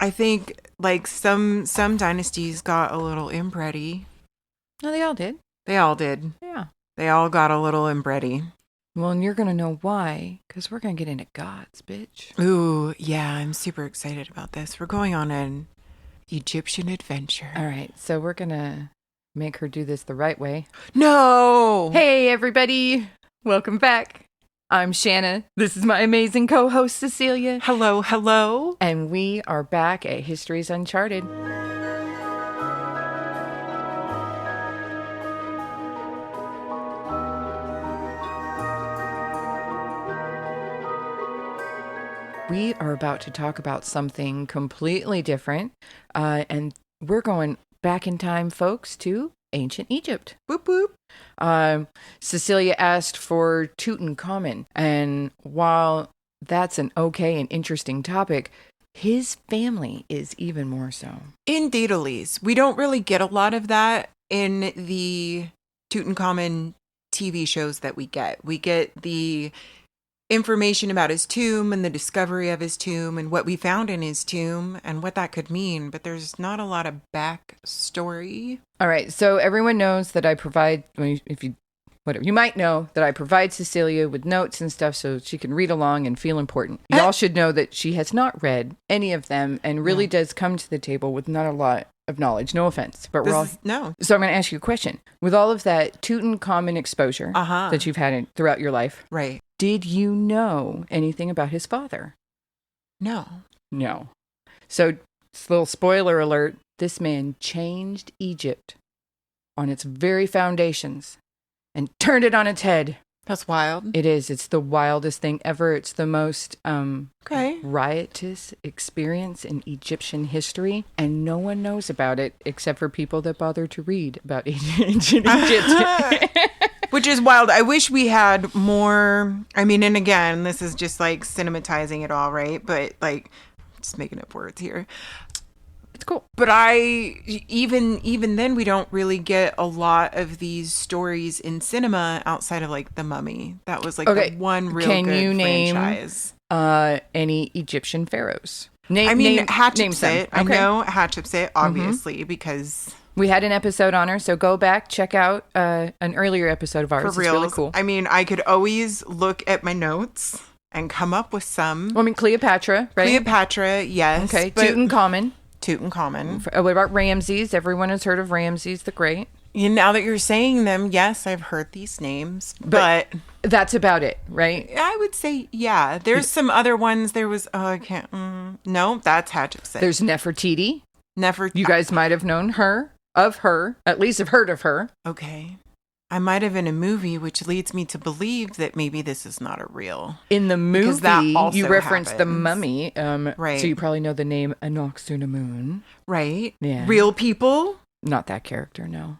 I think like some dynasties got a little inbreedy. No, they all did. They all did. Yeah. They all got a little inbreedy. Well, and you're going to know why, because we're going to get into gods, bitch. Ooh, yeah, I'm super excited about this. We're going on an Egyptian adventure. All right, so we're going to make her do this the right way. No! Hey, everybody. Welcome back. I'm Shanna. This is my amazing co-host, Cecilia. Hello, hello. And we are back at History's Uncharted. We are about to talk about something completely different, and we're going back in time, folks, to ancient Egypt. Boop, boop. Cecilia asked for Tutankhamun, and while that's an okay and interesting topic, his family is even more so. Indeed, Elise. We don't really get a lot of that in the Tutankhamun TV shows that we get. We get the information about his tomb and the discovery of his tomb and what we found in his tomb and what that could mean, but there's not a lot of backstory. All right, so everyone knows that I provide, you might know that I provide Cecilia with notes and stuff so she can read along and feel important. Y'all should know that she has not read any of them and really does come to the table with not a lot of knowledge. No offense, but No. So I'm going to ask you a question. With all of that Tutankhamun exposure that you've had throughout your life, right? Did you know anything about his father? No. So, little spoiler alert, this man changed Egypt on its very foundations and turned it on its head. That's wild. It is. It's the wildest thing ever. It's the most riotous experience in Egyptian history, and no one knows about it except for people that bother to read about ancient Egypt. Which is wild. I wish we had more. I mean, and again, this is just like cinematizing it all, right? But like, just making up words here. It's cool. But even then, we don't really get a lot of these stories in cinema outside of like The Mummy. That was like the one real Can good you franchise. Name any Egyptian pharaohs? Hatshepsut. I know Hatshepsut, obviously, because we had an episode on her, so go back, check out an earlier episode of ours. For real. It's really cool. I mean, I could always look at my notes and come up with some. Well, I mean, Cleopatra, right? Cleopatra, yes. Okay, Tutankhamun. What about Ramses? Everyone has heard of Ramses the Great. Now that you're saying them, yes, I've heard these names, but that's about it, right? I would say, yeah. There's some other ones. There was, I can't, no, that's Hatshepsut. There's Nefertiti. You guys might have known her, at least have heard of her. Okay. I might have in a movie, which leads me to believe that maybe this is not a real. In the movie, you referenced happens. The Mummy, right? So you probably know the name Anck-su-namun, right? Yeah, real people. Not that character, no.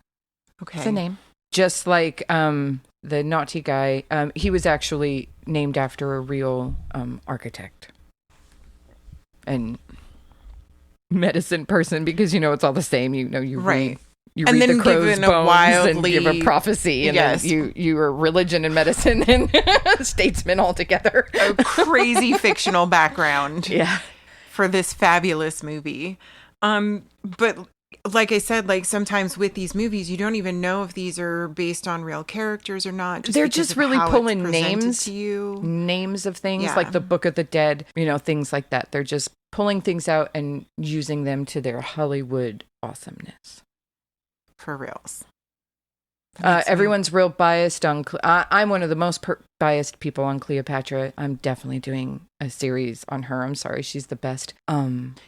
Okay, it's a name. Just like the naughty guy, he was actually named after a real architect and medicine person because it's all the same. You right. You read the crow's bones and give a prophecy, and yes. then you are religion and medicine and statesman all together. A crazy fictional background, for this fabulous movie. But like I said, like sometimes with these movies, you don't even know if these are based on real characters or not. They're just really pulling names to you, names of things like the Book of the Dead, things like that. They're just pulling things out and using them to their Hollywood awesomeness. For reals. Everyone's real biased on... I'm one of the most biased people on Cleopatra. I'm definitely doing a series on her. I'm sorry. She's the best.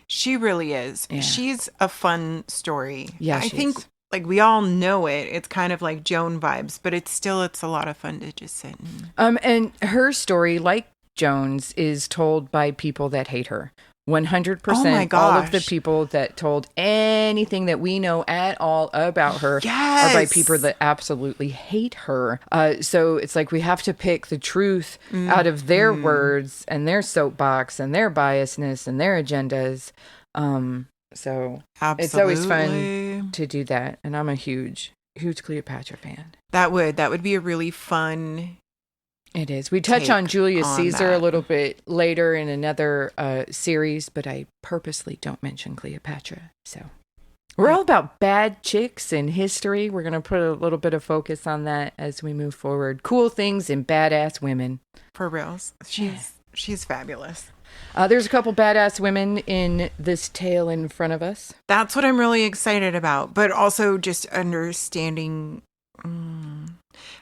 She really is. Yeah. She's a fun story. Yeah, I think like we all know it. It's kind of like Joan vibes, but it's a lot of fun to just sit and... And her story, like Joan's, is told by people that hate her. 100%. Oh my gosh. All of the people that told anything that we know at all about her are by people that absolutely hate her. So it's like we have to pick the truth out of their words and their soapbox and their biasness and their agendas. So absolutely. It's always fun to do that. And I'm a huge Cleopatra fan. That would be a really fun It is. We touch on Julius Caesar a little bit later in another series, but I purposely don't mention Cleopatra. So we're all about bad chicks in history. We're going to put a little bit of focus on that as we move forward. Cool things and badass women. For reals. She's fabulous. There's a couple badass women in this tale in front of us. That's what I'm really excited about, but also just understanding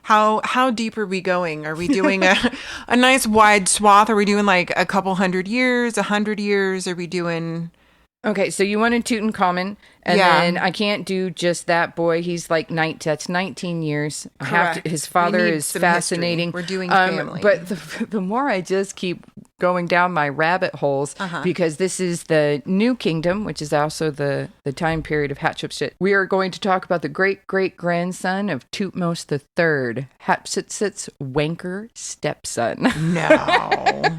how deep are we going? Are we doing a nice wide swath? Are we doing like a couple 100 years, 100 years? Are we doing... Okay, so you wanted Tutankhamun, and then I can't do just that boy. He's like that's 19 years. Correct. His father is fascinating. History. We're doing family. But the more I just keep going down my rabbit holes, because this is the New Kingdom, which is also the time period of Hatshepsut. We are going to talk about the great-great-grandson of Tutmos III, Hatshepsut's wanker stepson. No.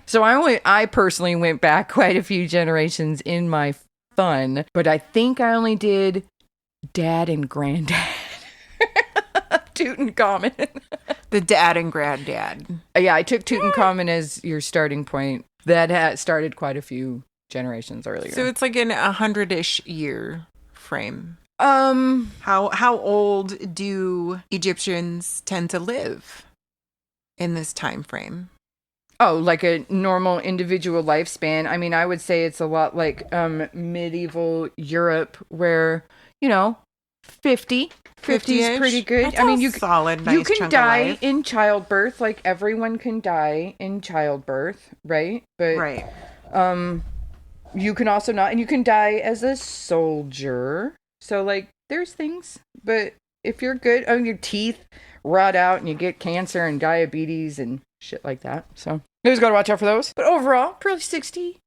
So I personally went back quite a few generations in my fun, but I think I only did dad and granddad. Tutankhamun. The dad and granddad. Yeah, I took Tutankhamun as your starting point. That started quite a few generations earlier. So it's like in 100-ish year frame. How old do Egyptians tend to live in this time frame? Oh, like a normal individual lifespan. I mean, I would say it's a lot like medieval Europe where, 50 is pretty good. That's you can die in childbirth, like everyone can die in childbirth, right? But right. You can also not, and you can die as a soldier. So like there's things, but if you're good, your teeth rot out and you get cancer and diabetes and shit like that. So you just got to watch out for those. But overall, probably 60.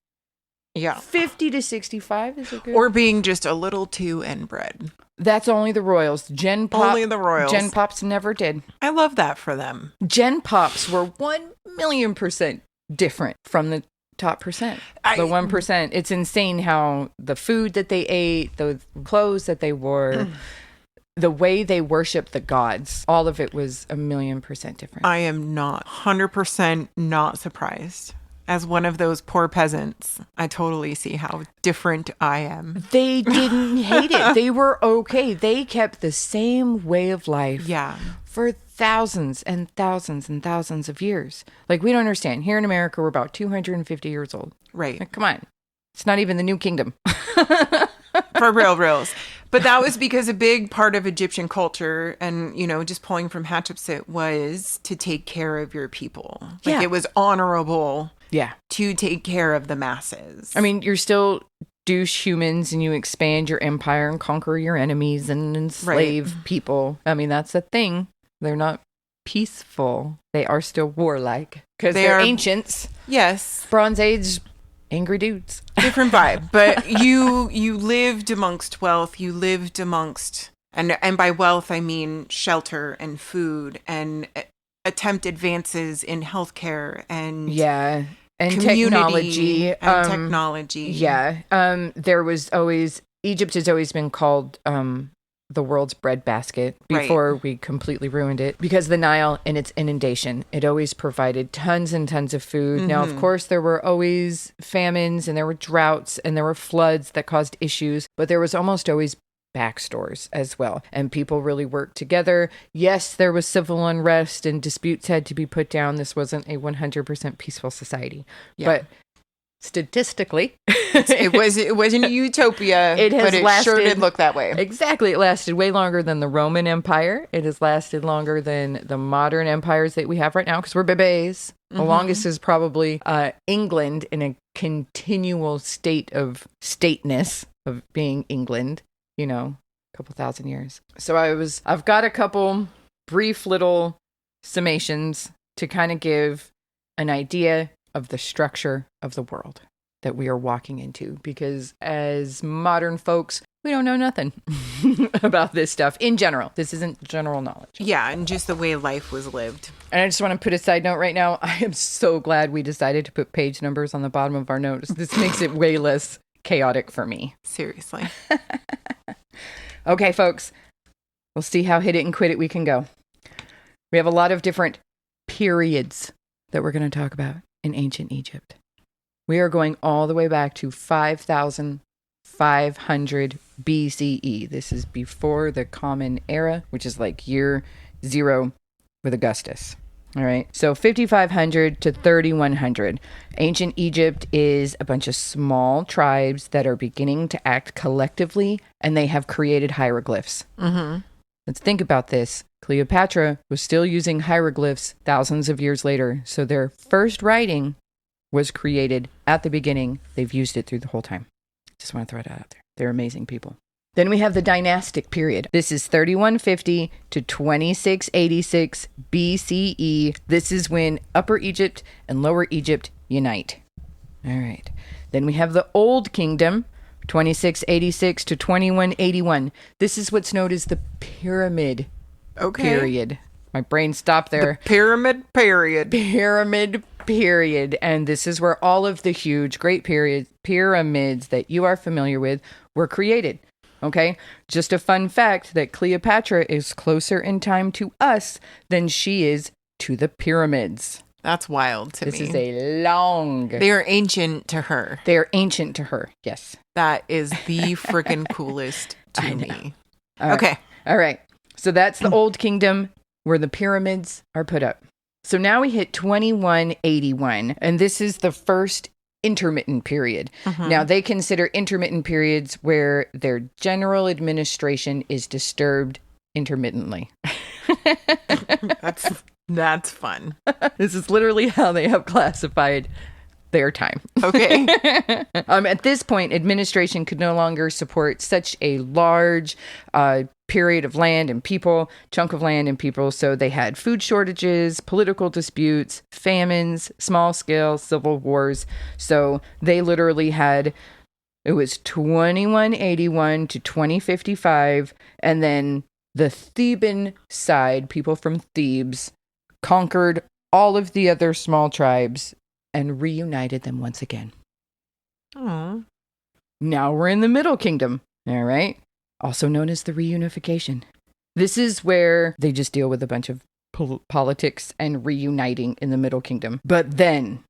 Yeah. 50 to 65 is a good. Or being just a little too inbred. That's only the royals. Only the royals. Gen Pops never did. I love that for them. Gen Pops were 1,000,000% different from the top percent. The 1%. It's insane how the food that they ate, the clothes that they wore, the way they worship the gods, all of it was 1,000,000% different. I am not 100% not surprised. As one of those poor peasants, I totally see how different I am. They didn't hate it. They were okay. They kept the same way of life for thousands and thousands and thousands of years. Like, we don't understand. Here in America, we're about 250 years old. Right. Like, come on. It's not even the New Kingdom. For reals. But that was because a big part of Egyptian culture and, just pulling from Hatshepsut was to take care of your people. Like, it was honorable to take care of the masses. I mean, you're still douche humans and you expand your empire and conquer your enemies and enslave people. I mean, that's a thing. They're not peaceful. They are still warlike because they're ancients. Yes. Bronze Age, angry dudes. Different vibe. But you lived amongst wealth. You lived amongst, and by wealth, I mean shelter and food and attempt advances in healthcare and technology. There was always, Egypt has always been called the world's breadbasket before we completely ruined it because the Nile and its inundation. It always provided tons and tons of food. Now, of course, there were always famines and there were droughts and there were floods that caused issues, but there was almost always backstores as well. And people really worked together. Yes, there was civil unrest and disputes had to be put down. This wasn't a 100% peaceful society. But statistically, it wasn't a utopia, but it sure did look that way. Exactly. It lasted way longer than the Roman Empire. It has lasted longer than the modern empires that we have right now because we're babies. The longest is probably England in a continual state of stateness of being England, a couple thousand years. So I've got a couple brief little summations to kind of give an idea of the structure of the world that we are walking into, because as modern folks, we don't know nothing about this stuff in general. This isn't general knowledge. Yeah, and just the way life was lived. And I just want to put a side note right now. I am so glad we decided to put page numbers on the bottom of our notes. This makes it way less chaotic for me. Seriously. Okay, folks. We'll see how hit it and quit it we can go. We have a lot of different periods that we're going to talk about in ancient Egypt. We are going all the way back to 5,500 BCE. This is before the Common Era, which is like year 0 with Augustus. All right. So 5,500 to 3,100. Ancient Egypt is a bunch of small tribes that are beginning to act collectively, and they have created hieroglyphs. Mm-hmm. Let's think about this. Cleopatra was still using hieroglyphs thousands of years later. So their first writing was created at the beginning. They've used it through the whole time. Just want to throw that out there. They're amazing people. Then we have the dynastic period. This is 3150 to 2686 BCE. This is when Upper Egypt and Lower Egypt unite. All right. Then we have the Old Kingdom, 2686 to 2181. This is what's known as the Pyramid period. My brain stopped there. The Pyramid period. Pyramid period. And this is where all of the huge, great pyramids that you are familiar with were created. Okay, just a fun fact that Cleopatra is closer in time to us than she is to the pyramids. That's wild to me. This is a long... They are ancient to her. They are ancient to her, yes. That is the freaking coolest to me. Okay. All right. So that's the Old Kingdom where the pyramids are put up. So now we hit 2181, and this is the first intermittent period. Mm-hmm. Now, they consider intermittent periods where their general administration is disturbed intermittently. That's fun. This is literally how they have classified their time. Okay. At this point, administration could no longer support such a large period of land and people, chunk of land and people. So they had food shortages, political disputes, famines, small-scale civil wars. So they literally had, it was 2181 to 2055, and then the Theban side, people from Thebes, conquered all of the other small tribes and reunited them once again. Aww. Now we're in the Middle Kingdom, all right? Also known as the reunification. This is where they just deal with a bunch of politics and reuniting in the Middle Kingdom. But then,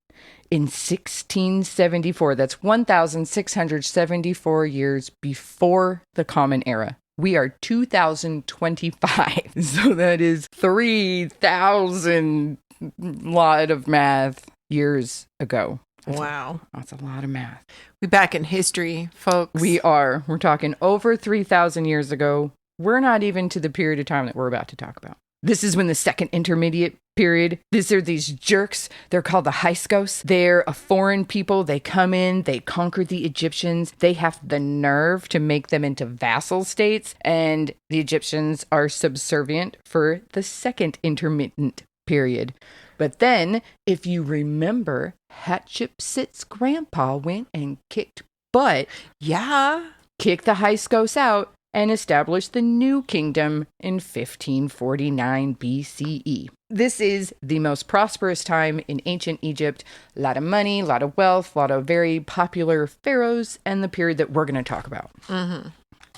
in 1674, that's 1,674 years before the Common Era, we are 2025. So that is 3,000 lot of math years ago. Wow. That's a lot of math. We're back in history, folks. We are. We're talking over 3,000 years ago. We're not even to the period of time that we're about to talk about. This is when the second intermediate period. These are these jerks. They're called the Hyksos. They're a foreign people. They come in. They conquer the Egyptians. They have the nerve to make them into vassal states. And the Egyptians are subservient for the second intermittent period. But then, if you remember, Hatshepsut's grandpa went and kicked butt. Yeah. Kicked the Hyksos out and established the new kingdom in 1549 BCE. This is the most prosperous time in ancient Egypt. A lot of money, a lot of wealth, a lot of very popular pharaohs, and the period that we're going to talk about. Mm-hmm.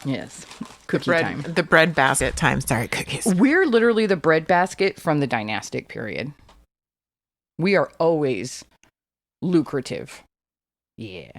Yes. Cookie time. The bread basket time. Sorry, cookies. We're literally the bread basket from the dynastic period. We are always lucrative. Yeah.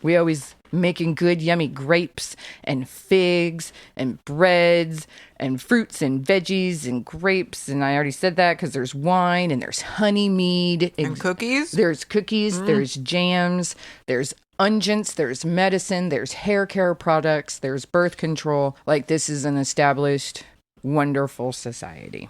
We always making good, yummy grapes and figs and breads and fruits and veggies and grapes. And I already said that because there's wine and there's honey mead. And cookies? There's cookies. There's jams. There's unguents. There's medicine. There's hair care products. There's birth control. Like, this is an established, wonderful society.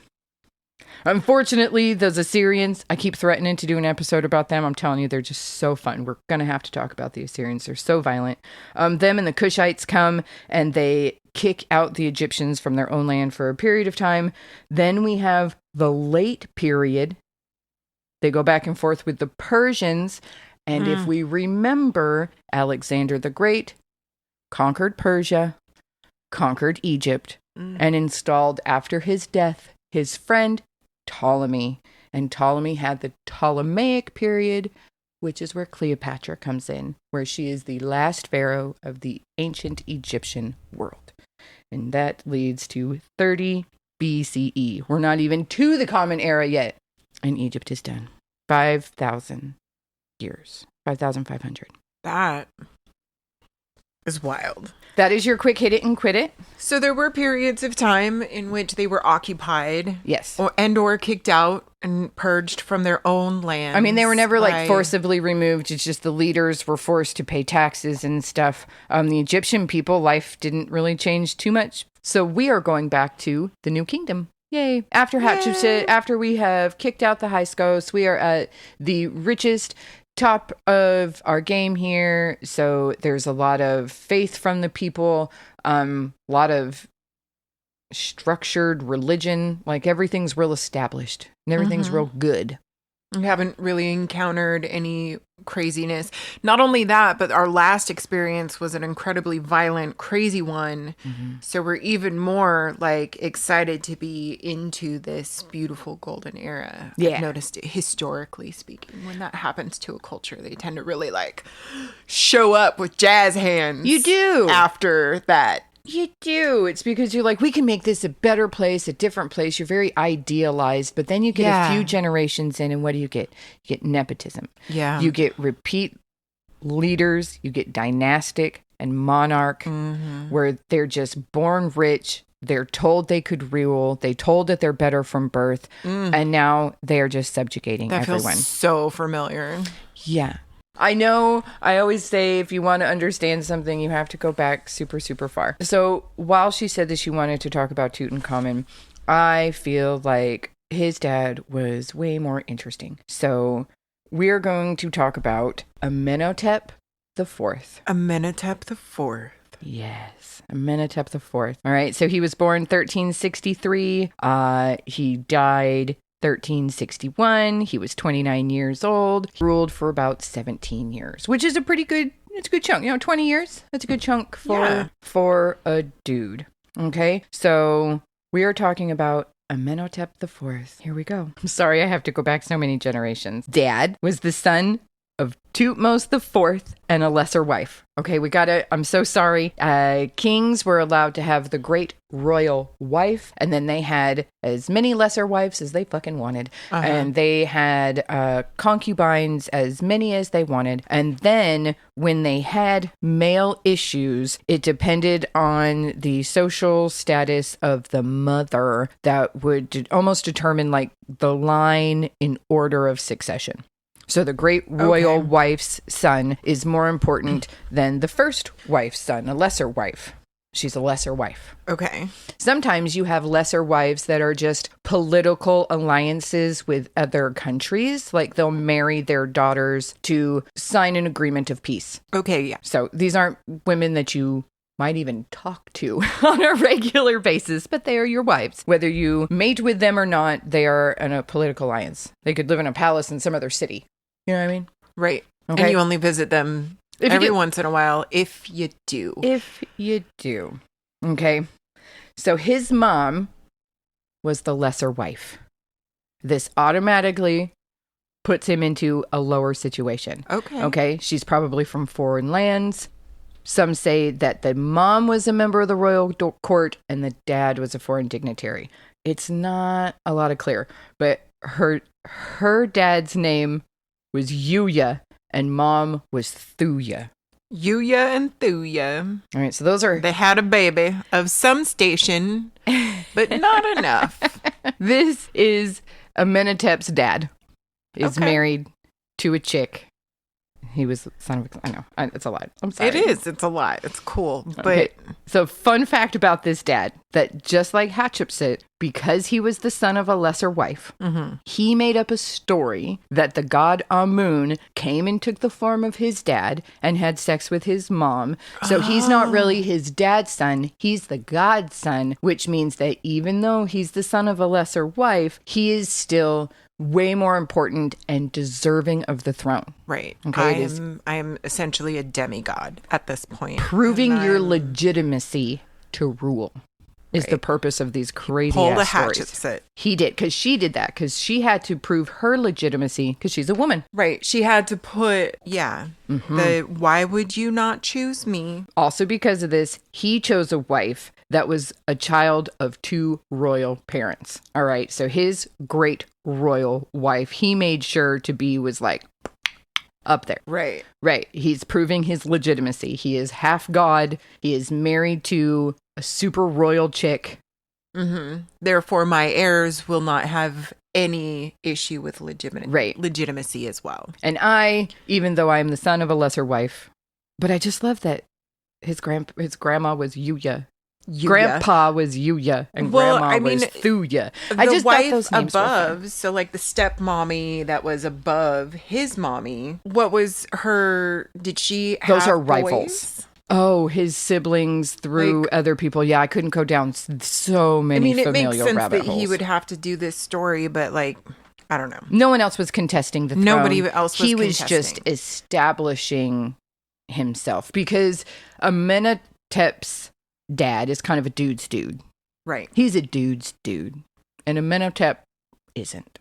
Unfortunately, those Assyrians, I keep threatening to do an episode about them. I'm telling you, they're just so fun. We're going to have to talk about the Assyrians. They're so violent. Them and the Cushites come and they kick out the Egyptians from their own land for a period of time. Then we have the late period. They go back and forth with the Persians. And if we remember, Alexander the Great conquered Persia, conquered Egypt, and installed after his death his friend Ptolemy. And Ptolemy had the Ptolemaic period, which is where Cleopatra comes in, where she is the last pharaoh of the ancient Egyptian world. And that leads to 30 BCE. We're not even to the Common Era yet. And Egypt is done. 5,000 years. 5,500. That is wild. That is your quick hit it and quit it. So there were periods of time in which they were occupied. Yes. Or kicked out and purged from their own land. I mean, they were never like forcibly removed. It's just the leaders were forced to pay taxes and stuff. The Egyptian people, life didn't really change too much. So we are going back to the New Kingdom. Yay. After Hatshepsut, after we have kicked out the Hyksos, we are at the richest top of our game here. So there's a lot of faith from the people, a lot of structured religion, like everything's real established and everything's real good. We haven't really encountered any craziness. Not only that, but our last experience was an incredibly violent, crazy one. So we're even more like excited to be into this beautiful golden era. Yeah. I've noticed it, historically speaking, when that happens to a culture, they tend to really like show up with jazz hands. You do. After that. You do. It's because you're like, we can make this a better place, a different place. You're very idealized, but then you get a few generations in, and what do you get? You get nepotism. Yeah. You get repeat leaders. You get dynastic and monarch, where they're just born rich. They're told they could rule. They told that they're better from birth, and now they are just subjugating everyone. Feels so familiar. Yeah. I know, I always say if you want to understand something, you have to go back super, super far. So while she said that she wanted to talk about Tutankhamun, I feel like his dad was way more interesting. So we're going to talk about Amenhotep the Fourth. Amenhotep the Fourth. Yes, Amenhotep the Fourth. All right, so he was born 1363. He died 1361. He was 29 years old. He ruled for about 17 years, which is it's a good chunk. 20 years. That's a good chunk for a dude. Okay. So we are talking about Amenhotep the Fourth. Here we go. I'm sorry I have to go back so many generations. Dad was the son of Thutmose the Fourth and a lesser wife. Okay, I'm so sorry. Kings were allowed to have the great royal wife, and then they had as many lesser wives as they fucking wanted. And they had concubines, as many as they wanted. And then when they had male issues, it depended on the social status of the mother that would almost determine like the line in order of succession. So the great royal wife's son is more important than the first wife's son, a lesser wife. She's a lesser wife. Okay. Sometimes you have lesser wives that are just political alliances with other countries. Like they'll marry their daughters to sign an agreement of peace. Okay, yeah. So these aren't women that you might even talk to on a regular basis, but they are your wives. Whether you mate with them or not, they are in a political alliance. They could live in a palace in some other city. You know what I mean? Right. Okay. And you only visit them every once in a while, if you do. If you do. Okay. So his mom was the lesser wife. This automatically puts him into a lower situation. Okay. Okay. She's probably from foreign lands. Some say that the mom was a member of the royal court and the dad was a foreign dignitary. It's not a lot of clear, but her dad's name was Yuya and mom was Thuya. Yuya and Thuya. All right, so those are... They had a baby of some station, but not enough. This is Amenhotep's dad. Is married to a chick. He was the son of a... I know. It's a lot. I'm sorry. It is. It's a lot. It's cool. But okay. So fun fact about this dad, that just like Hatshepsut, because he was the son of a lesser wife, he made up a story that the god Amun came and took the form of his dad and had sex with his mom. So he's not really his dad's son. He's the god's son, which means that even though he's the son of a lesser wife, he is still way more important and deserving of the throne. Right. Okay. I am essentially a demigod at this point. Proving your legitimacy to rule is the purpose of these crazy Pull the stories. Hatshepsut. He did, because she did that, because she had to prove her legitimacy because she's a woman. Right. She had to put, why would you not choose me? Also because of this, he chose a wife that was a child of 2 royal parents. All right. So his great royal wife, he made sure to be was like up there. Right. Right. He's proving his legitimacy. He is half god. He is married to a super royal chick. Mm-hmm. Therefore, my heirs will not have any issue with legitimacy as well. And I, even though I am the son of a lesser wife, but I just love that his grandma was Yuya. Grandpa was Yuya, and grandma was Thuya. I just thought those names above, so like the stepmommy that was above his mommy. What was her? Did she? Those have are rivals. Oh, his siblings through other people. Yeah, I couldn't go down so many familial rabbit holes. It makes sense that he would have to do this story, but like, I don't know. No one else was contesting the throne. Nobody else was He contesting. was just establishing himself because Amenhotep's dad is kind of a dude's dude. Right. He's a dude's dude. And Amenhotep isn't.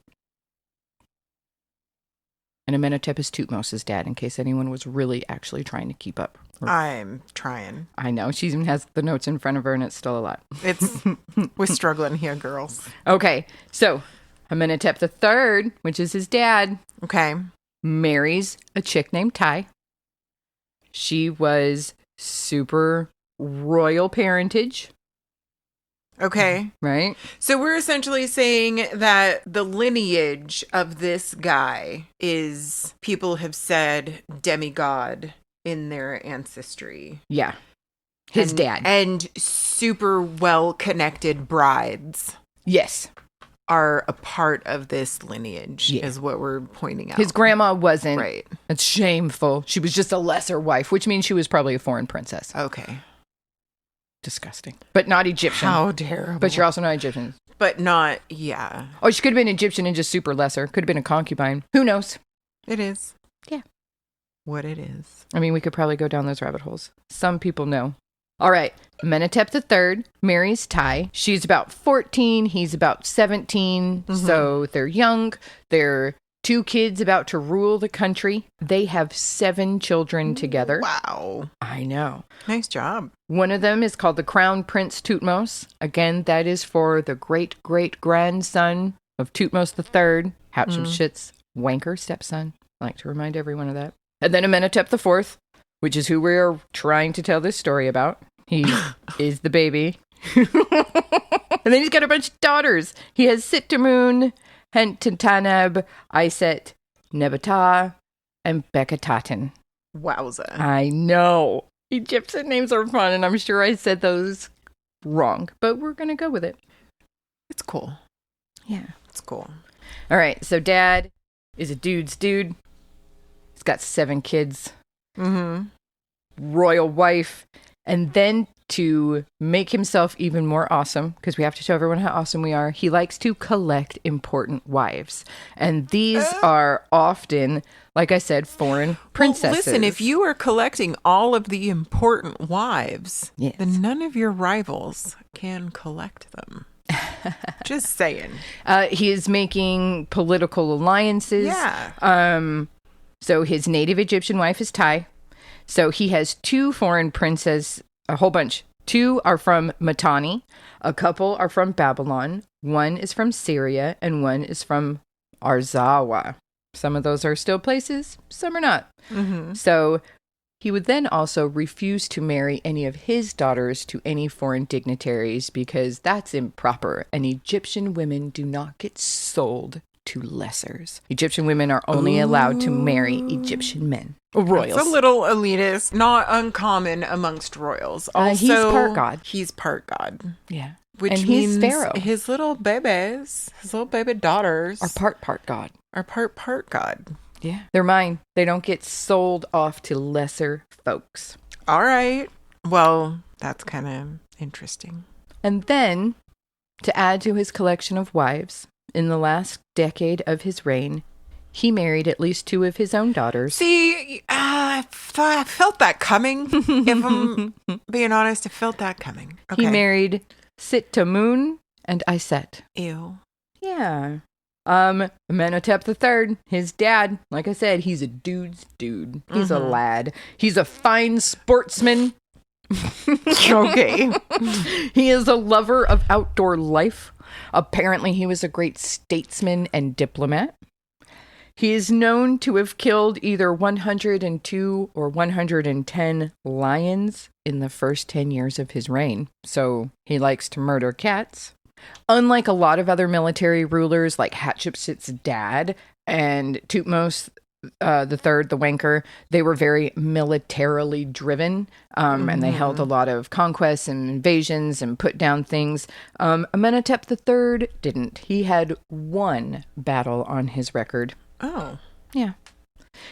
And Amenhotep is Thutmose' dad, in case anyone was really actually trying to keep up. I'm trying. I know. She even has the notes in front of her, and it's still a lot. We're struggling here, girls. Okay. So, Amenhotep III, which is his dad, marries a chick named Tai. She was super royal parentage. Okay. Right? So we're essentially saying that the lineage of this guy is, people have said, demigod in their ancestry. Yeah. His dad. And super well-connected brides. Yes. Are a part of this lineage, is what we're pointing out. His grandma wasn't. Right. It's shameful. She was just a lesser wife, which means she was probably a foreign princess. Okay. Disgusting. But not Egyptian. How terrible. But you're also not Egyptian. But not, yeah. Oh, she could have been Egyptian and just super lesser. Could have been a concubine. Who knows? It is. Yeah. What it is. I mean, we could probably go down those rabbit holes. Some people know. All right. Amenhotep III marries Tai. She's about 14. He's about 17. Mm-hmm. So they're young. They're 2 kids about to rule the country. They have 7 children together. Wow. I know. Nice job. One of them is called the Crown Prince Thutmose. Again, that is for the great-great-grandson of Thutmose III, Hatshepsut's wanker stepson. I like to remind everyone of that. And then Amenhotep IV, which is who we're trying to tell this story about. He is the baby. And then he's got a bunch of daughters. He has Sitamun, Hententaneb, Iset, Nebata, and Bekataten. Wowza. I know. Egyptian names are fun, and I'm sure I said those wrong, but we're going to go with it. It's cool. Yeah. It's cool. All right, so dad is a dude's dude. He's got 7 kids. Mm-hmm. Royal wife. And then to make himself even more awesome, because we have to show everyone how awesome we are, he likes to collect important wives. And these are often, like I said, foreign princesses. Well, listen, if you are collecting all of the important wives, then none of your rivals can collect them. Just saying. He is making political alliances. Yeah. So his native Egyptian wife is Tai. So he has 2 foreign princes, a whole bunch. 2 are from Mitanni. A couple are from Babylon. 1 is from Syria, and 1 is from Arzawa. Some of those are still places, some are not. Mm-hmm. So he would then also refuse to marry any of his daughters to any foreign dignitaries because that's improper, and Egyptian women do not get sold to lessers. Egyptian women are only allowed to marry Egyptian men. Royals. It's a little elitist, not uncommon amongst royals. Also, he's part god. He's part god. Yeah. Which and means he's Pharaoh. His little babies, his little baby daughters are part god. Are part god. Yeah. They're mine. They don't get sold off to lesser folks. All right. Well, that's kind of interesting. And then, to add to his collection of wives, in the last decade of his reign, he married at least 2 of his own daughters. See, I felt that coming. If I'm being honest, I felt that coming. Okay. He married Sitamun and Iset. Ew. Yeah. Amenhotep III, his dad, like I said, he's a dude's dude. He's a lad. He's a fine sportsman. Okay. He is a lover of outdoor life. Apparently, he was a great statesman and diplomat. He is known to have killed either 102 or 110 lions in the first 10 years of his reign. So he likes to murder cats. Unlike a lot of other military rulers like Hatshepsut's dad and Thutmose the third, the wanker, they were very militarily driven, and they held a lot of conquests and invasions and put down things. Amenhotep the third didn't. He had one battle on his record. Oh. Yeah.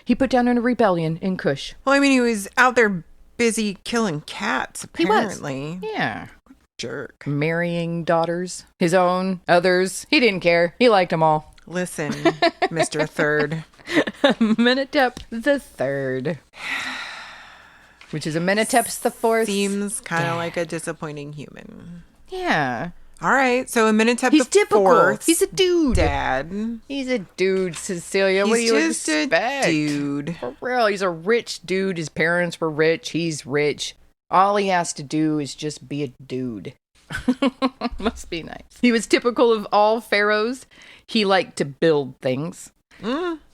He put down a rebellion in Kush. Well, I mean, he was out there busy killing cats, apparently. He was. Yeah. Jerk. Marrying daughters. His own, others. He didn't care. He liked them all. Listen, Mr. Third. Amenhotep the third. Which is Amenhotep's the fourth. Seems kind of like a disappointing human. Yeah. All right, so Amenhotep He's the typical. fourth. He's a dude. Dad. He's a dude, Cecilia. What do He's you just expect? a dude. For real, he's a rich dude. His parents were rich. He's rich. All he has to do is just be a dude. Must be nice. He was typical of all pharaohs. He liked to build things.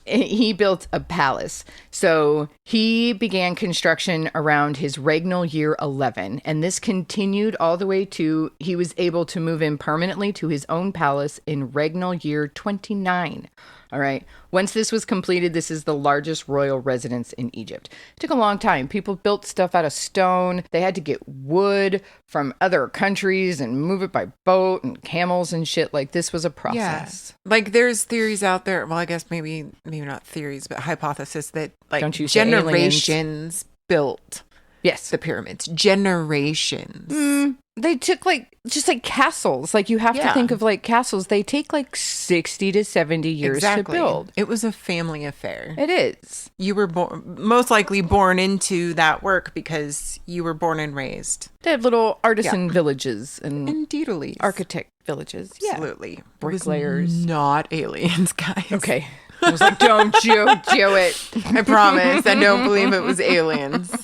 He built a palace. So he began construction around his regnal year 11. And this continued all the way to he was able to move in permanently to his own palace in regnal year 29. All right. Once this was completed, this is the largest royal residence in Egypt. It took a long time. People built stuff out of stone. They had to get wood from other countries and move it by boat and camels and shit. Like, this was a process. Yeah. Like, there's theories out there. Well, I guess maybe not theories, but hypothesis that like Don't you say generations built Yes. the pyramids. Generations. They took just like castles. Like, you have to think of like castles. They take like 60 to 70 years to build. It was a family affair. It is. You were most likely born into that work because you were born and raised. They have little artisan villages and Indeedly. architect villages. Absolutely. Bricklayers. It was not aliens, guys. Okay. I was like, don't do it. I promise. I don't believe it was aliens.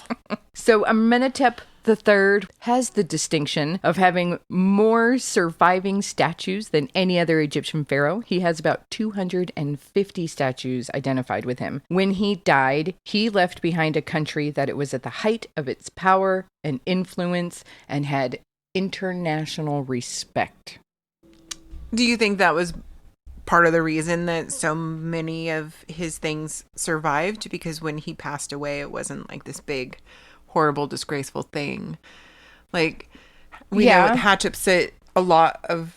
So Amenhotep III has the distinction of having more surviving statues than any other Egyptian pharaoh. He has about 250 statues identified with him. When he died, he left behind a country that it was at the height of its power and influence and had international respect. Do you think that was part of the reason that so many of his things survived? Because when he passed away, it wasn't like this big, horrible, disgraceful thing. Like, we know with Hatshepsut, a lot of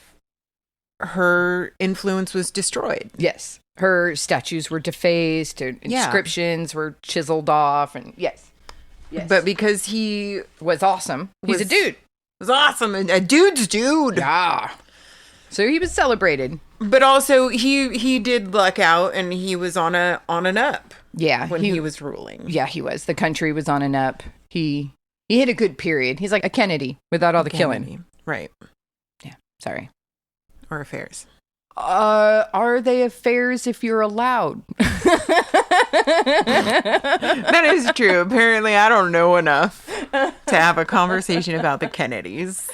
her influence was destroyed. Yes. Her statues were defaced, her inscriptions were chiseled off, and yes. But because he was awesome. He's a dude. Was awesome. A dude's dude. Yeah. So he was celebrated. But also he did luck out, and he was on an up. Yeah. When he was ruling. Yeah, he was. The country was on an up. He hit a good period. He's like a Kennedy without all the killing. Right. Yeah. Sorry. Or affairs. Are they affairs if you're allowed? That is true. Apparently, I don't know enough to have a conversation about the Kennedys.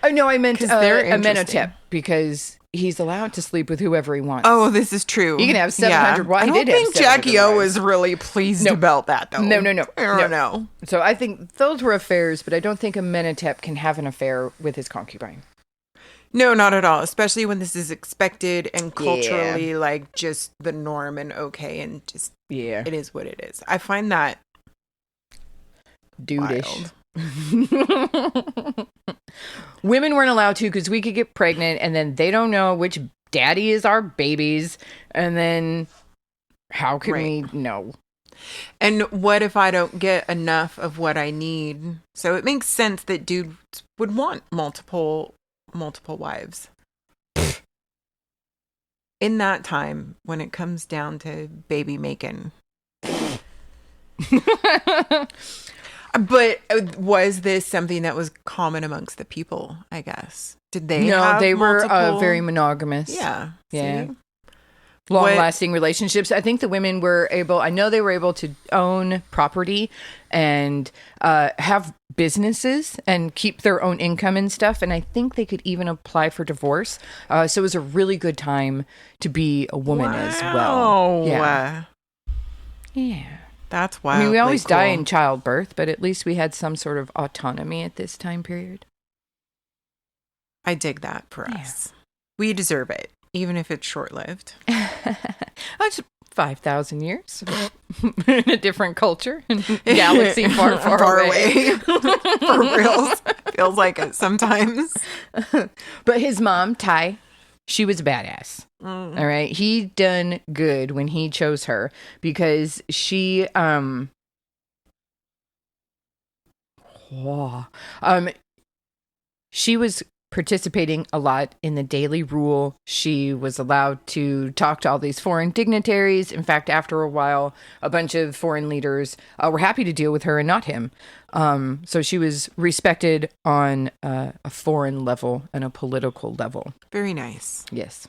Oh, no, I meant Amenhotep, because he's allowed to sleep with whoever he wants. Oh, this is true. He can have 700 wives. I don't think Jackie O was really pleased about that, though. No. I don't know. So I think those were affairs, but I don't think Amenhotep can have an affair with his concubine. No, not at all. Especially when this is expected and culturally like just the norm and okay, and just it is what it is. I find that dudish. Women weren't allowed to because we could get pregnant, and then they don't know which daddy is our babies, and then how can we know? And what if I don't get enough of what I need? So it makes sense that dudes would want multiple wives. In that time, when it comes down to baby making. But was this something that was common amongst the people, I guess? Did they have they multiple? were very monogamous. Yeah. Yeah. See? long-lasting relationships. I think the women were able, I know they were able to own property and have businesses and keep their own income and stuff. And I think they could even apply for divorce. So it was a really good time to be a woman as well. Yeah. Yeah. That's wild. I mean, we always die in childbirth, but at least we had some sort of autonomy at this time period. I dig that for us. We deserve it, even if it's short-lived. That's 5,000 years in a different culture, galaxy far, far away. For reals. Feels like it sometimes. But his mom, Ty, she was a badass. All right. He done good when he chose her because she, she was participating a lot in the daily rule. She was allowed to talk to all these foreign dignitaries. In fact, after a while, a bunch of foreign leaders were happy to deal with her and not him. So she was respected on a foreign level and a political level. Very nice. Yes.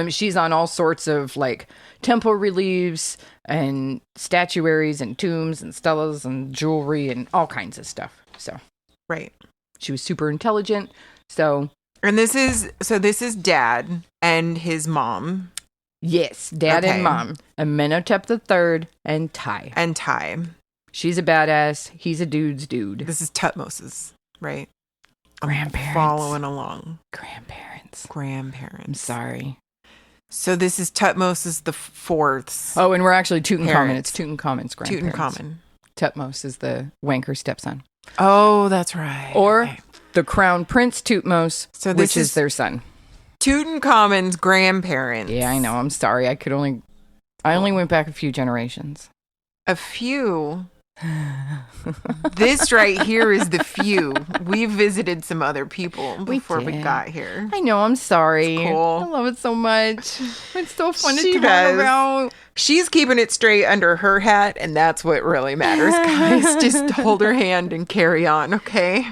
She's on all sorts of like temple reliefs and statuaries and tombs and stelas and jewelry and all kinds of stuff. So, right. She was super intelligent. So, and this is dad and his mom. Yes, dad and mom. Amenhotep III and Ty. She's a badass. He's a dude's dude. This is Tutmosis, right? Grandparents. I'm following along. Grandparents. I'm sorry. So this is Tutmosis the fourth's. Oh, and we're actually Tutankhamun. It's Tutankhamun's grandparents. Tutankhamun. Tutmos is the wanker stepson. Oh, that's right. Or the crown prince Tutmos, which is their son. Tutankhamun's grandparents. Yeah, I know. I'm sorry. I only went back a few generations. A few? This right here is the few. We visited some other people before we got here. I know. I'm sorry. It's cool. I love it so much. It's so fun to talk about. She's keeping it straight under her hat, and that's what really matters, guys. Just hold her hand and carry on, okay?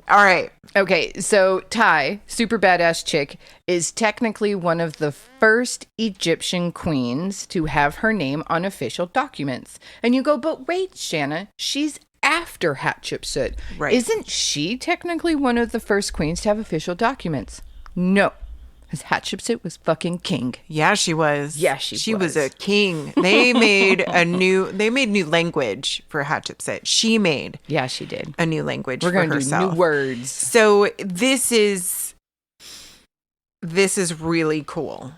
All right. Okay, so Ty, super badass chick, is technically one of the first Egyptian queens to have her name on official documents. And you go, but wait, Shanna, she's after Hatshepsut. Right. Isn't she technically one of the first queens to have official documents? No. Because Hatshepsut was fucking king. Yeah, she was. Yeah, she was a king. They made new language for Hatshepsut. She made. Yeah, she did. A new language for herself. We're going to do new words. So this is really cool.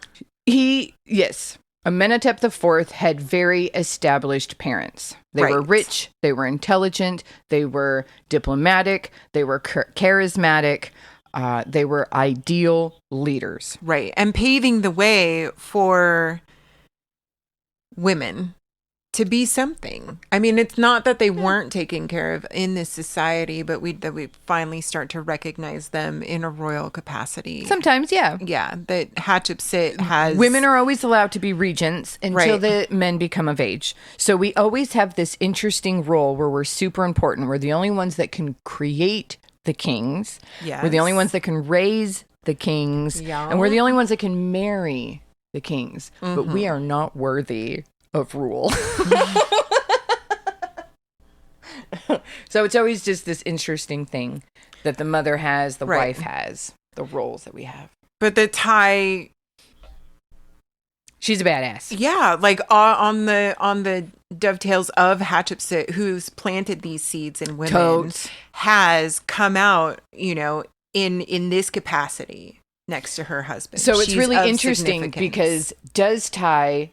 Yes. Amenhotep IV had very established parents. They were rich, they were intelligent, they were diplomatic, they were charismatic. They were ideal leaders. Right. And paving the way for women to be something. I mean, it's not that they weren't taken care of in this society, but we finally start to recognize them in a royal capacity. Sometimes, yeah. Yeah. That Hatshepsut has... Women are always allowed to be regents until the men become of age. So we always have this interesting role where we're super important. We're the only ones that can create the kings. Yes. We're the only ones that can raise the kings. Yeah. And we're the only ones that can marry the kings. Mm-hmm. But we are not worthy of rule. So it's always just this interesting thing that the mother has, the wife has, the roles that we have. But the Thai... She's a badass. Yeah, like on the dovetails of Hatshepsut, who's planted these seeds in women, Totes. Has come out, in this capacity next to her husband. So it's really interesting because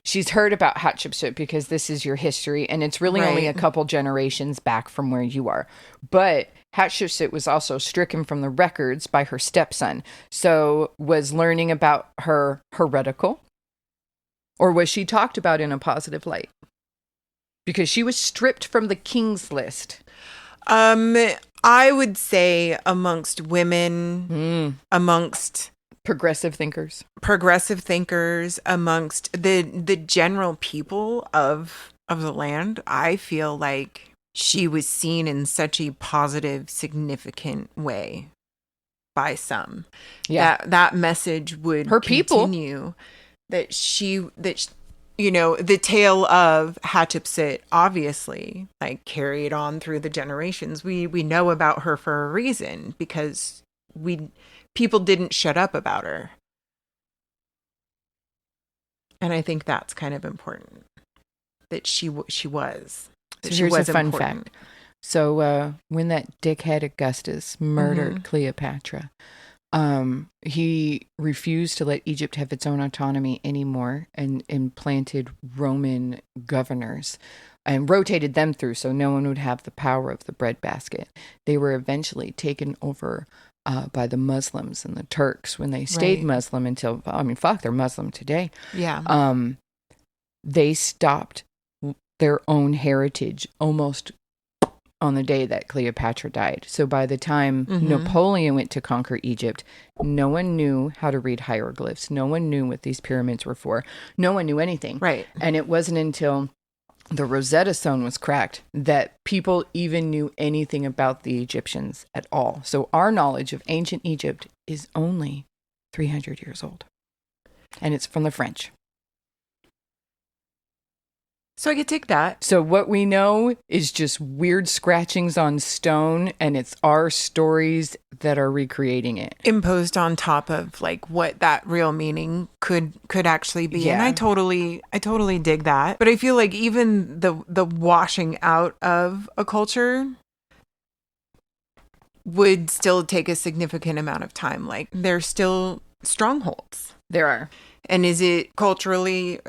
she's heard about Hatshepsut because this is your history, and it's really only a couple generations back from where you are. But Hatshepsut was also stricken from the records by her stepson, so was learning about her heretical. Or was she talked about in a positive light? Because she was stripped from the king's list. I would say amongst women, amongst progressive thinkers, amongst the general people of the land, I feel like she was seen in such a positive, significant way by some. Yeah, that message would her continue. People. that the tale of Hatshepsut obviously like carried on through the generations. We know about her for a reason, because people didn't shut up about her. And I think that's kind of important, that she was. So here's a fun fact. So when that dickhead Augustus murdered Cleopatra, he refused to let Egypt have its own autonomy anymore, and implanted Roman governors and rotated them through so no one would have the power of the breadbasket. They were eventually taken over by the Muslims and the Turks when they stayed Muslim until, they're Muslim today. Yeah. They stopped their own heritage almost on the day that Cleopatra died. So by the time Napoleon went to conquer Egypt, no one knew how to read hieroglyphs. No one knew what these pyramids were for. No one knew anything. Right. And it wasn't until the Rosetta Stone was cracked that people even knew anything about the Egyptians at all. So our knowledge of ancient Egypt is only 300 years old. And it's from the French. So I could take that. So what we know is just weird scratchings on stone, and it's our stories that are recreating it. Imposed on top of like what that real meaning could actually be. Yeah. And I totally dig that. But I feel like even the washing out of a culture would still take a significant amount of time. Like there's still strongholds. There are. And is it culturally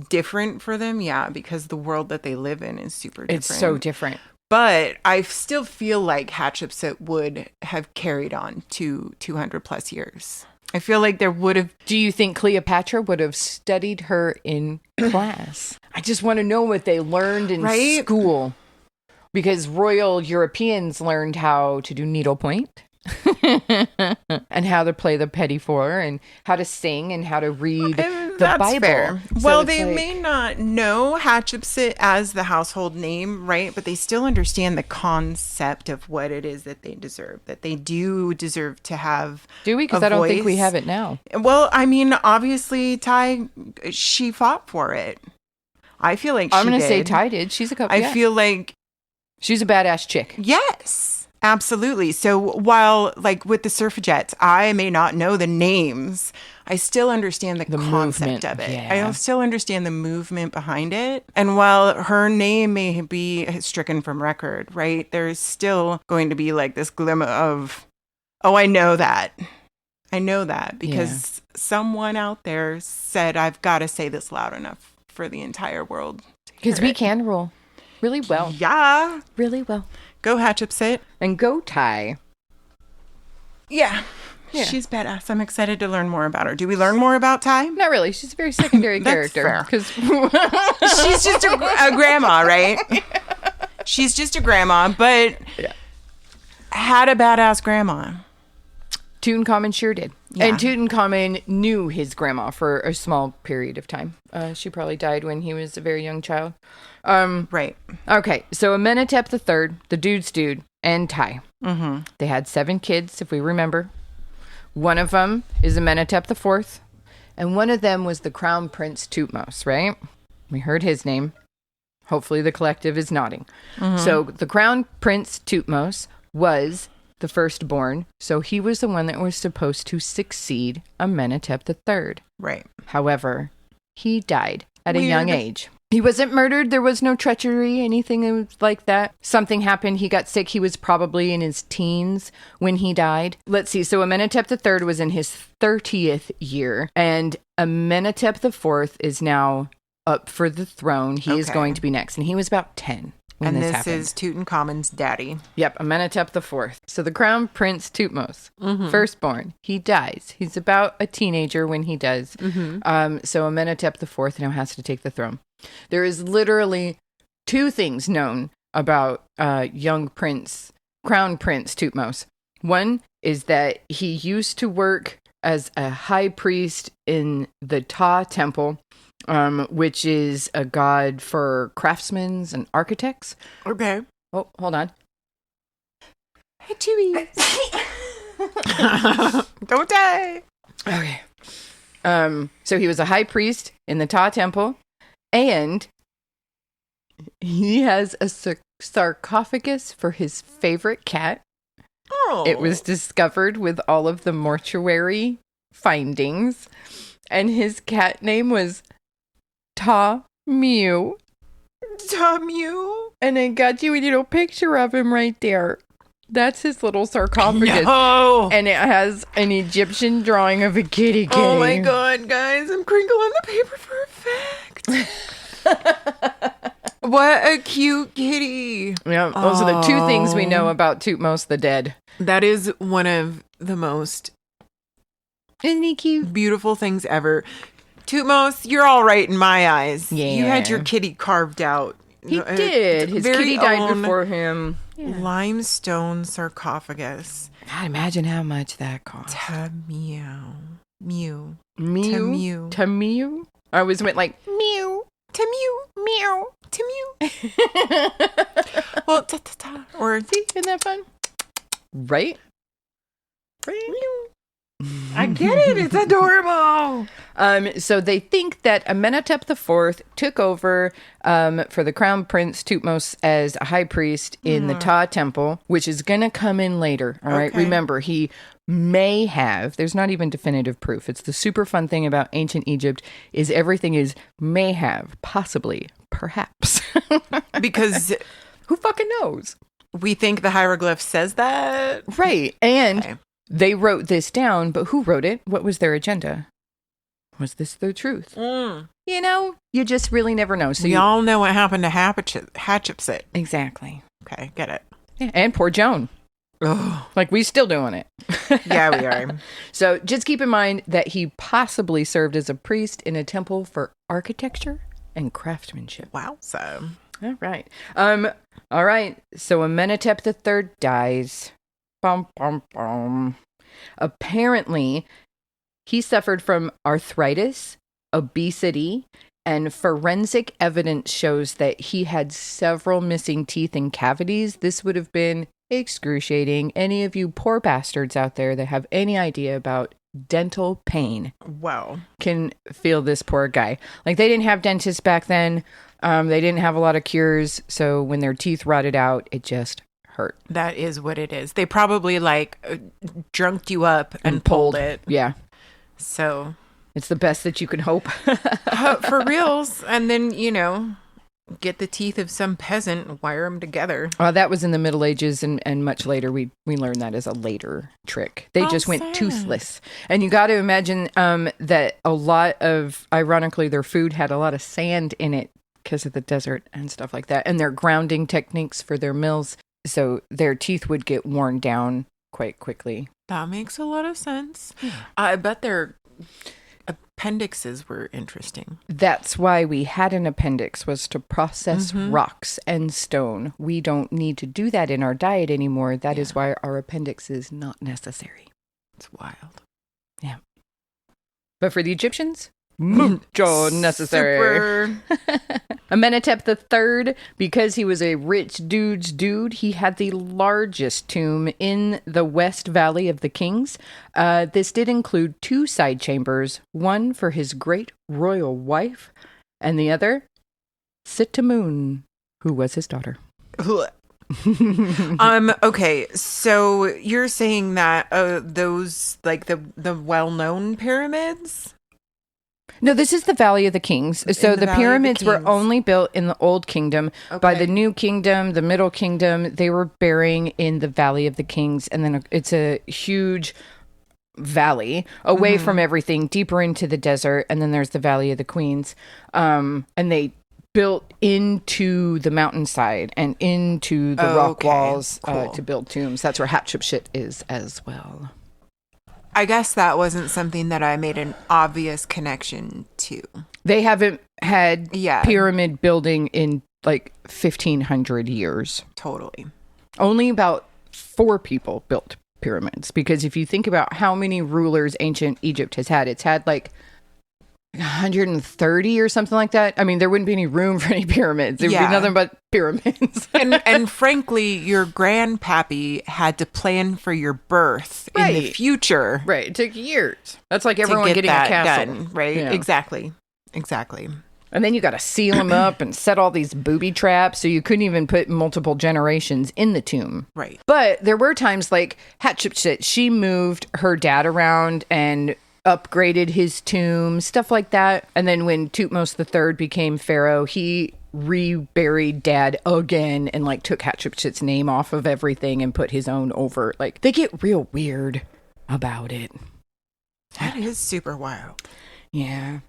different for them? Yeah, because the world that they live in is super different. It's so different. But I still feel like Hatshepsut would have carried on to 200 plus years. I feel like there would have... Do you think Cleopatra would have studied her in class? I just want to know what they learned in school. Because royal Europeans learned how to do needlepoint. And how to play the petit four, and how to sing, and how to read the Bible. Fair. So well, they may not know Hatshepsut as the household name, right? But they still understand the concept of what it is that they deserve. That they do deserve to have. Do we? Because I don't think we have it now. Well, I mean, obviously, Ty, she fought for it. I feel like I'm going to say Ty did. She's a couple. I feel like she's a badass chick. Yes. Absolutely. So while like with the suffragettes, I may not know the names, I still understand the concept movement of it. Yeah. I still understand the movement behind it. And while her name may be stricken from record, right, there's still going to be like this glimmer of, oh, I know that. I know that because someone out there said, I've got to say this loud enough for the entire world. Because we can rule really well. Yeah. Really well. Go Hatshepsut. And go Ty. Yeah. She's badass. I'm excited to learn more about her. Do we learn more about Ty? Not really. She's a very secondary character. Because she's just a grandma, right? She's just a grandma, but had a badass grandma. Tutankhamun sure did. Yeah. And Tutankhamun knew his grandma for a small period of time. She probably died when he was a very young child. Right. Okay, so Amenhotep III, the dude's dude, and Ty. Mm-hmm. They had 7 kids, if we remember. One of them is Amenhotep IV, and one of them was the Crown Prince Thutmose, right? We heard his name. Hopefully the collective is nodding. Mm-hmm. So the Crown Prince Thutmose was the firstborn, so he was the one that was supposed to succeed Amenhotep III. Right. However, he died at a young age. He wasn't murdered. There was no treachery, anything like that. Something happened. He got sick. He was probably in his teens when he died. Let's see. So Amenhotep III was in his 30th year, and Amenhotep IV is now up for the throne. He is going to be next, and he was about 10 when this happened. And this is Tutankhamun's daddy. Yep, Amenhotep IV. So the Crown Prince Thutmose, firstborn, he dies. He's about a teenager when he does. Mm-hmm. So Amenhotep IV now has to take the throne. There is literally 2 things known about Crown Prince Thutmose. One is that he used to work as a high priest in the Ptah temple, which is a god for craftsmen and architects. Okay. Oh, hold on. Hey, Chewy. Don't die. Okay. So he was a high priest in the Ta Temple, and he has a sarcophagus for his favorite cat. Oh. It was discovered with all of the mortuary findings, and his cat name was Ta Mew. Ta Mew. And I got you a little picture of him right there. That's his little sarcophagus. No. And it has an Egyptian drawing of a kitty. Oh my God, guys. I'm crinkling the paper for effect. What a cute kitty. Yeah, those are the two things we know about Tootmos the dead. That is one of the most Isn't he cute? beautiful things ever. Tootmos, you're all right in my eyes. Yeah. You had your kitty carved out. He did. His very kitty died own before him. limestone sarcophagus. God, imagine how much that cost. Ta meow. Mew. Mew. Ta Mew. I always went like, mew. Ta mew. Meow. Ta mew. Well, ta ta ta. Or See, isn't that fun? Right? I get it. It's adorable. So they think that Amenhotep IV took over for the crown prince Tootmos as a high priest in the Ta Temple, which is going to come in later. All right. Okay. Remember, he may have, there's not even definitive proof. It's the super fun thing about ancient Egypt is everything is may have, possibly, perhaps. Because who fucking knows? we think the hieroglyph says that. Right. And Okay. they wrote this down, but who wrote it? What was their agenda? Was this the truth? You know, you just really never know. So We all know what happened to Hatshepsut. Exactly. Okay, get it. Yeah. And poor Joan. Oh, Like, we still doing it. yeah, we are. So just keep in mind that he possibly served as a priest in a temple for architecture and craftsmanship. Wow. So, All right. All right. So Amenhotep III dies. Bum, bum, bum. Apparently, he suffered from arthritis, obesity, and forensic evidence shows that he had several missing teeth and cavities. This would have been excruciating. Any of you poor bastards out there that have any idea about dental pain wow. can feel this poor guy. Like, they didn't have dentists back then. They didn't have a lot of cures. So when their teeth rotted out, it just hurt. That is what it is. They probably drunked you up and pulled it. Yeah. So, It's the best that you can hope. for reals. And then, get the teeth of some peasant and wire them together. That was in the Middle Ages, and much later we learned that as a later trick. They just went sad. toothless. And you got to imagine that a lot of, ironically, their food had a lot of sand in it because of the desert and stuff like that. And their grounding techniques for their mills. So their teeth would get worn down quite quickly. That makes a lot of sense. I bet their appendixes were interesting. That's why we had an appendix, was to process rocks and stone. We don't need to do that in our diet anymore. That is why our appendix is not necessary. It's wild. Yeah. But for the Egyptians, mucho necessary. Super. Amenhotep III, because he was a rich dude's dude, he had the largest tomb in the West Valley of the Kings. This did include 2 side chambers, one for his great royal wife, and the other, Sitamun, who was his daughter. Okay, so you're saying that those, like, the well-known pyramids? No, this is the Valley of the Kings. So the Valley of the pyramids were Kings. only built in the Old Kingdom. By Okay. the New Kingdom, the Middle Kingdom, they were burying in the Valley of the Kings. And then it's a huge valley away from everything, deeper into the desert. And then there's the Valley of the Queens. And they built into the mountainside and into the rock Okay, walls cool. to build tombs. That's where Hatshepsut is as well. I guess that wasn't something that I made an obvious connection to. They haven't had Yeah. pyramid building in like 1,500 years. Totally. Only about 4 people built pyramids. Because if you think about how many rulers ancient Egypt has had, it's had like 130 or something like that. I mean, there wouldn't be any room for any pyramids. There would be nothing but pyramids. and frankly, your grandpappy had to plan for your birth in the future. Right. It took years. That's like everyone getting a castle. Done, right? Yeah. Exactly. And then you got to seal them up and set all these booby traps, so you couldn't even put multiple generations in the tomb. Right. But there were times like Hatshepsut, she moved her dad around and upgraded his tomb, stuff like that. And then when Thutmose III became pharaoh, he reburied dad again and like took Hatshepsut's name off of everything and put his own over. Like, they get real weird about it. That is super wild. Yeah.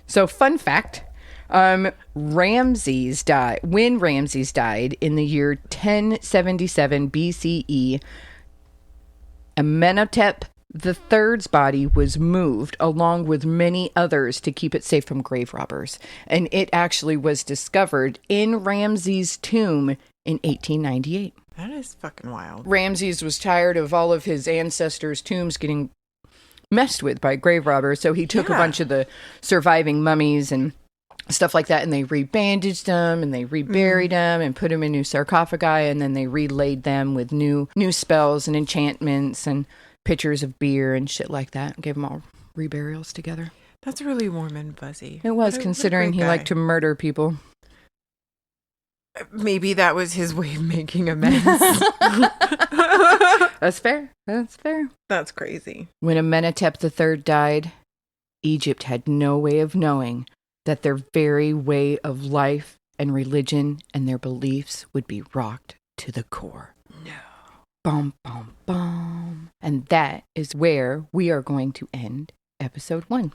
So, fun fact, Ramses died. When Ramses died in the year 1077 BCE, Amenhotep III's body was moved along with many others to keep it safe from grave robbers. And it actually was discovered in Ramses' tomb in 1898. That is fucking wild. Ramses was tired of all of his ancestors' tombs getting messed with by grave robbers, so he took a bunch of the surviving mummies and stuff like that, and they rebandaged them and they reburied them and put them in new sarcophagi, and then they relaid them with new spells and enchantments and pitchers of beer and shit like that, and gave them all reburials together. That's really warm and fuzzy. It was, considering he liked to murder people. Maybe that was his way of making amends. That's fair. That's crazy. When Amenhotep III died, Egypt had no way of knowing that their very way of life and religion and their beliefs would be rocked to the core. No. Bum, bum, bum. And that is where we are going to end episode 1.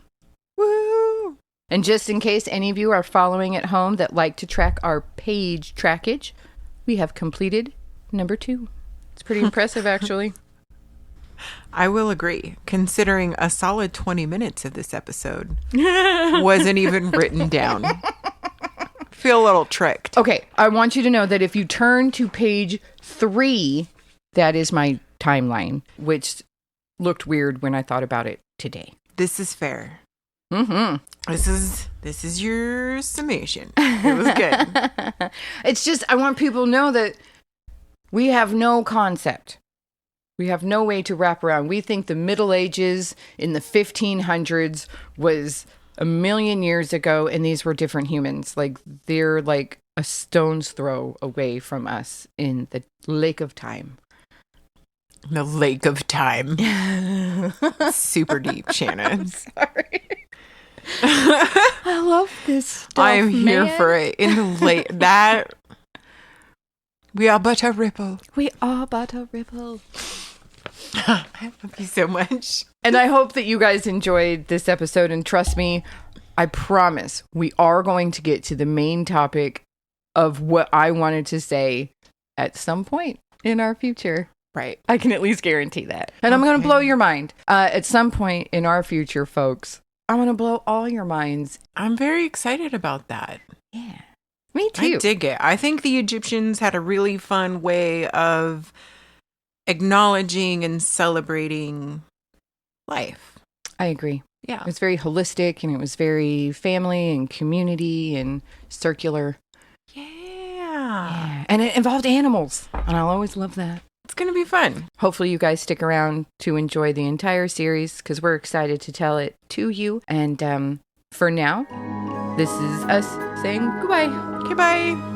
Woo! And just in case any of you are following at home that like to track our page trackage, we have completed number 2. It's pretty impressive, actually. I will agree, considering a solid 20 minutes of this episode wasn't even written down. Feel a little tricked. Okay, I want you to know that if you turn to page 3, that is my timeline, which looked weird when I thought about it today. This is fair. Mm-hmm. This is your summation. It was good. It's just, I want people to know that we have no concept. We have no way to wrap around. We think the Middle Ages in the 1500s was a million years ago, and these were different humans. Like, they're like a stone's throw away from us in the lake of time. The lake of time. Super deep, Shannon. I'm sorry. I love this stuff, I'm here for it. In the lake, that... We are but a ripple. We are but a ripple. I love you so much. And I hope that you guys enjoyed this episode. And trust me, I promise we are going to get to the main topic of what I wanted to say at some point in our future. Right. I can at least guarantee that. And I'm going to blow your mind. At some point in our future, folks, I'm going to blow all your minds. I'm very excited about that. Yeah. Me too. I dig it. I think the Egyptians had a really fun way of acknowledging and celebrating life. I agree. Yeah. It was very holistic, and it was very family and community and circular. Yeah. And it involved animals. And I'll always love that. It's going to be fun. Hopefully you guys stick around to enjoy the entire series, because we're excited to tell it to you. And for now, this is us saying goodbye. Okay, bye.